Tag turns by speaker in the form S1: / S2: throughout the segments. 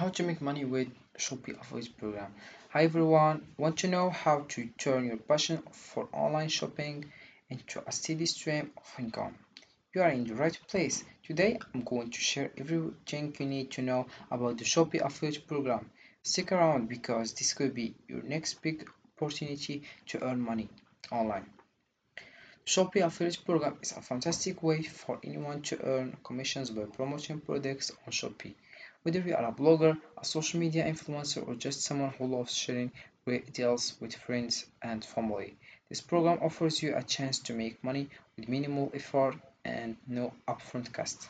S1: How to make money with Shopee affiliate program. Hi everyone, want to know how to turn your passion for online shopping into a steady stream of income? You are in the right place. Today I'm going to share everything you need to know about the Shopee affiliate program. Stick around because this could be your next big opportunity to earn money online. Shopee affiliate program is a fantastic way for anyone to earn commissions by promoting products on Shopee. Whether you are a blogger, a social media influencer, or just someone who loves sharing great deals with friends and family, this program offers you a chance to make money with minimal effort and no upfront cost.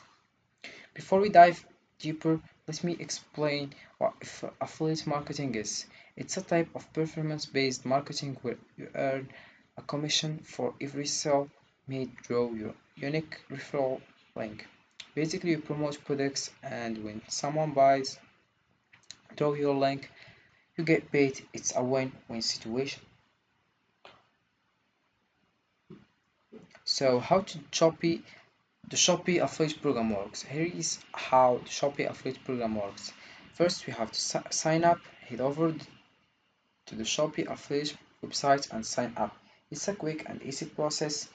S1: Before we dive deeper, let me explain what affiliate marketing is. It's a type of performance-based marketing where you earn a commission for every sale made through your unique referral link. Basically, you promote products, and when someone buys through your link, you get paid. It's a win-win situation. So, how to the Shopee affiliate program works? Here is how the Shopee affiliate program works. First, we have to sign up. Head over to the Shopee affiliate website and sign up. It's a quick and easy process.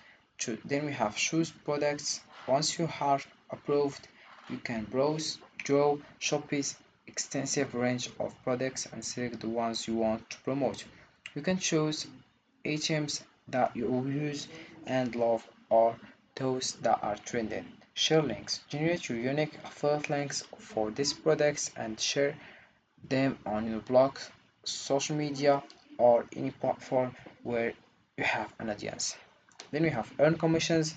S1: Then we have choose products. Once you are approved, you can browse through Shopee's extensive range of products and select the ones you want to promote. You can choose items that you use and love or those that are trending. Share links. Generate your unique affiliate links for these products and share them on your blog, social media, or any platform where you have an audience. Then we have earn commissions.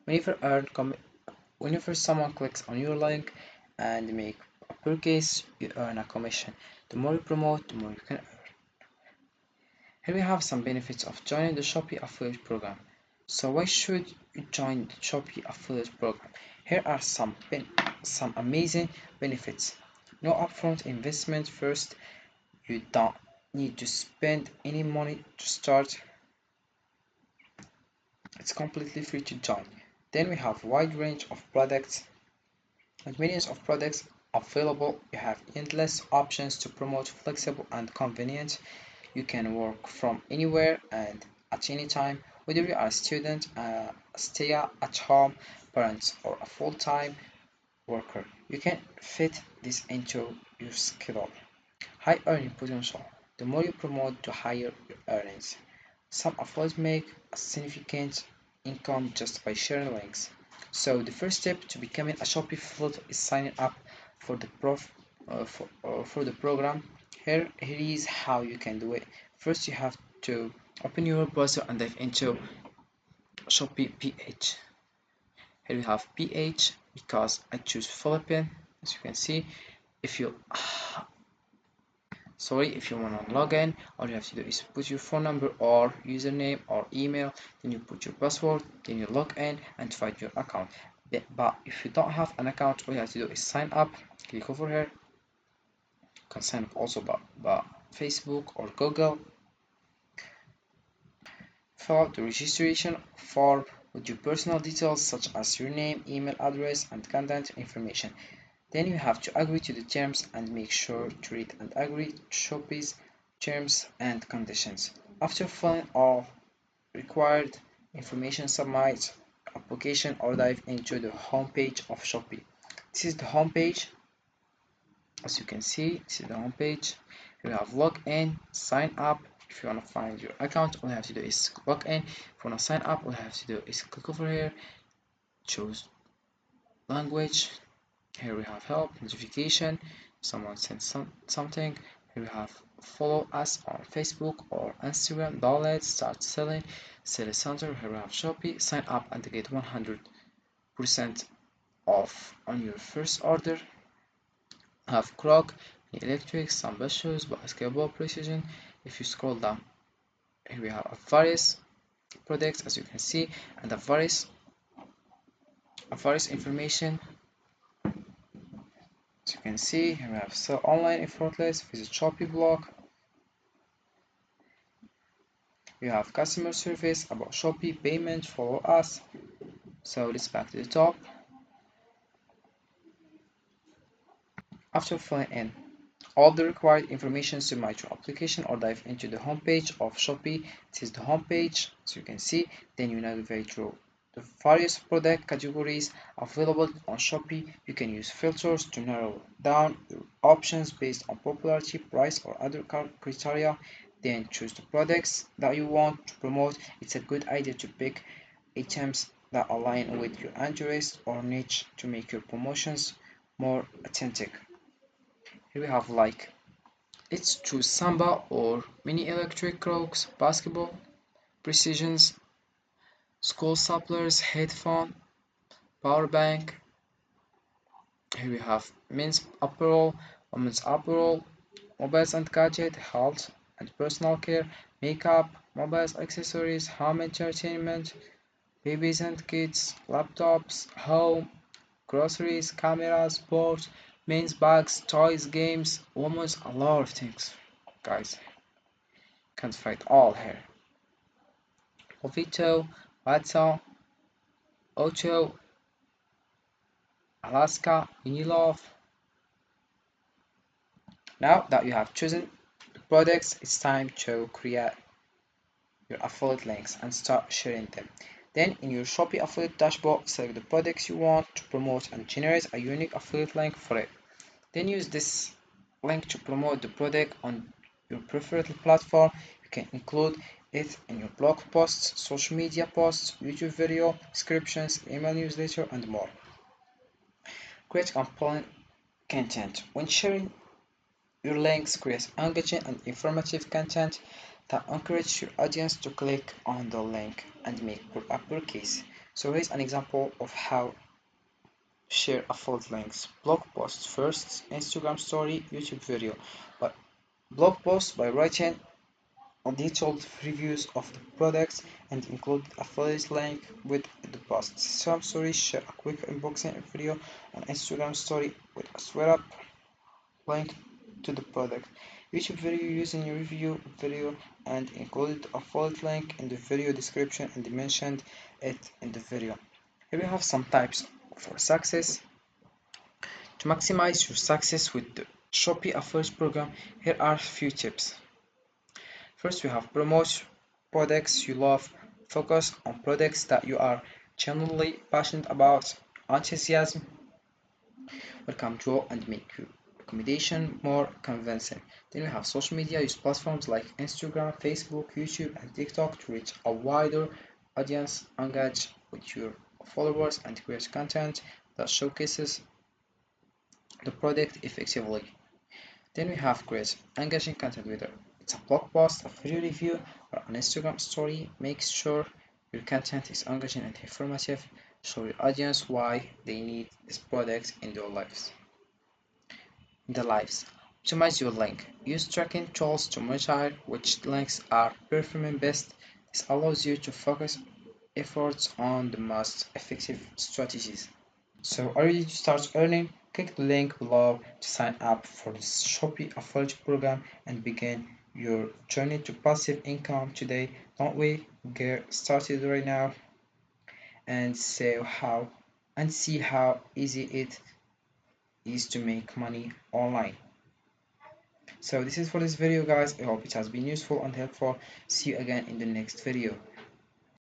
S1: Whenever earn com Whenever someone clicks on your link and make a purchase, you earn a commission. The more you promote, the more you can earn. Here we have some benefits of joining the Shopee affiliate program. So why should you join the Shopee affiliate program? Here are some amazing benefits. No upfront investment. First, you don't need to spend any money to start. It's completely free to join. Then we have wide range of products and millions of products available. You have endless options to promote, flexible and convenient. You can work from anywhere and at any time, whether you are a student, a stay-at-home parent, or a full-time worker. You can fit this into your schedule. High earning potential. The more you promote, the higher your earnings. Some affiliates make a significant income just by sharing links. So the first step to becoming a Shopee affiliate is signing up for for the program. Here is how you can do it. First, you have to open your browser and dive into Shopee PH. Here we have PH because I choose Philippine. As you can see, if you if you want to log in, all you have to do is put your phone number or username or email, then you put your password, then you log in and find your account. But if you don't have an account, all you have to do is sign up. Click over here. You can sign up also by Facebook or Google. Fill out the registration form with your personal details such as your name, email address, and contact information. Then you have to agree to the terms and make sure to read and agree to Shopee's terms and conditions. After filling all required information, submit application or dive into the home page of Shopee. This is the home page. As you can see, this is the home page. You have log in, sign up. If you want to find your account, all you have to do is log in. If you want to sign up, all you have to do is click over here, choose language. Here we have help, notification, someone sent something. Here we have follow us on Facebook or Instagram, download, start selling, sales center. Here we have Shopee, sign up and get 100% off on your first order. Have Croc, electric, some shoes, basketball precision. If you scroll down, here we have various products as you can see, and a various information. As you can see, here we have sell online effortless, visit Shopee blog. You have customer service, about Shopee, payment, follow us. So let's back to the top. After filling in all the required information, submit your application or dive into the homepage of Shopee. This is the homepage, as you can see. Then you navigate through the various product categories available on Shopee. You can use filters to narrow down your options based on popularity, price, or other criteria. Then choose the products that you want to promote. It's a good idea to pick items that align with your interest or niche to make your promotions more authentic. Here we have like it's choose Samba or mini electric clocks, basketball, precisions, school supplies, headphone, power bank. Here we have men's apparel, women's apparel, mobiles and gadget, health and personal care, makeup, mobiles, accessories, home entertainment, babies and kids, laptops, home, groceries, cameras, sports, men's bags, toys, games, women's, a lot of things. Guys, can't find all here. Oviedo, Watson, Ocho, Alaska, Unilove. Now that you have chosen the products, it's time to create your affiliate links and start sharing them. Then in your Shopee affiliate dashboard, select the products you want to promote and generate a unique affiliate link for it. Then use this link to promote the product on your preferred platform. You can include it in your blog posts, social media posts, YouTube video, descriptions, email newsletter, and more. Create compelling content. When sharing your links, create engaging and informative content that encourages your audience to click on the link and make a purchase. So here's an example of how to share affiliate links. Blog post first, Instagram story, YouTube video. But blog post by writing detailed reviews of the products and include affiliate link with the post. Instagram story, share a quick unboxing video on Instagram story with a swear up link to the product. YouTube video using your review video and included affiliate link in the video description and mentioned it in the video. Here we have some types for success. To maximize your success with the Shopee affiliate program, here are a few tips. First, we have promote products you love. Focus on products that you are genuinely passionate about. Enthusiasm will come through and make your recommendation more convincing. Then we have social media. Use platforms like Instagram, Facebook, YouTube, and TikTok to reach a wider audience. Engage with your followers and create content that showcases the product effectively. Then we have create engaging content, whether it's a blog post, a video review, or an Instagram story. Make sure your content is engaging and informative. Show your audience why they need this product in their lives. Optimize your link. Use tracking tools to measure which links are performing best. This allows you to focus efforts on the most effective strategies. So are you ready to start earning? Click the link below to sign up for the Shopee affiliate program and begin your journey to passive income today. Don't wait, get started right now and see how easy it is to make money online. So this is for this video guys. I hope it has been useful and helpful. See you again in the next video.